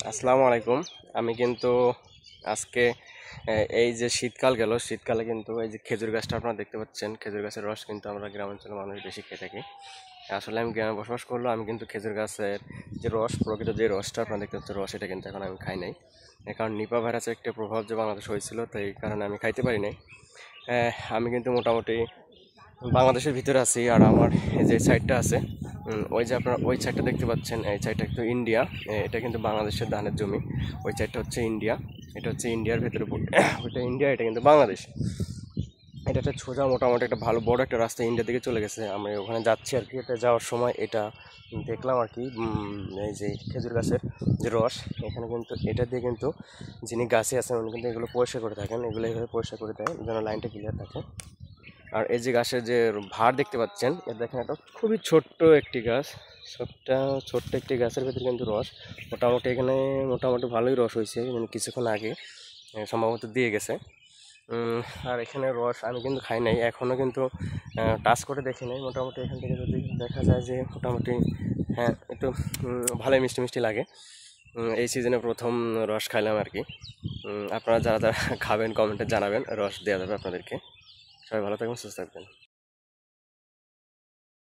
আসসালামু আলাইকুম। আমি কিন্তু আজকে এই যে শীতকাল গেল, শীতকালে কিন্তু এই যে খেজুর গাছটা আপনারা দেখতে পাচ্ছেন, খেজুর গাছের রস কিন্তু আমরা গ্রামাঞ্চলের মানুষ বেশি খেয়ে থাকি। আসলে আমি গ্রামে বসবাস করলেও আমি কিন্তু খেজুর গাছের যে রস, প্রকৃত যে রসটা আপনারা দেখতে পাচ্ছেন রস, এটা কিন্তু এখন আমি খাই নাই। কারণ নিপা ভাইরাসের একটা প্রভাব যে বাংলাদেশ হয়েছিল, তাই কারণে আমি খাইতে পারি নাই। আমি কিন্তু মোটামুটি বাংলাদেশের ভিতরে আছি। আর আমার এই যে সাইডটা আছে, ওই যে আপনারা ওই সাইডটা দেখতে পাচ্ছেন, এই সাইডটা কিন্তু ইন্ডিয়া। এটা কিন্তু বাংলাদেশের ধানের জমি। ওই সাইডটা হচ্ছে ইন্ডিয়া। এটা হচ্ছে ইন্ডিয়ার ভেতরে ওইটা ইন্ডিয়া, এটা কিন্তু বাংলাদেশ। এটা একটা সোজা মোটামুটি একটা ভালো বড় একটা রাস্তা ইন্ডিয়ার দিকে চলে গেছে। আমি ওখানে যাচ্ছি আর কি। এটা যাওয়ার সময় এটা দেখলাম আর কি, এই যে খেজুর গাছের যে রস, এখানে কিন্তু এটা দিয়ে কিন্তু যিনি গাছে আছেন উনি কিন্তু এগুলো পরিষ্কার করে থাকেন। এগুলো এইভাবে পরিষ্কার করে দেয় যেন লাইনটা ক্লিয়ার থাকে। আর এই যে গাছের যে ভার দেখতে পাচ্ছেন, এটা দেখেন একটা খুবই ছোট্ট একটি গাছ। ছোট্ট ছোট্ট একটি গাছের ভিতরে কিন্তু রস মোটামুটি এখানে মোটামুটি ভালোই রস হয়েছে, মানে কিছুক্ষণ আগে সম্ভবত দিয়ে গেছে। আর এখানে রস আমি কিন্তু খাই নাই এখনও, কিন্তু টাচ করে দেখি নাই। মোটামুটি এখান থেকে যদি দেখা যায় যে মোটামুটি হ্যাঁ একটু ভালোই মিষ্টি মিষ্টি লাগে। এই সিজনে প্রথম রস খাইলাম আর কি। আপনারা যারা যারা খাবেন কমেন্টে জানাবেন, রস দেওয়া যাবে আপনাদেরকে। সবাই ভালো থাকবেন, সুস্থ থাকবেন।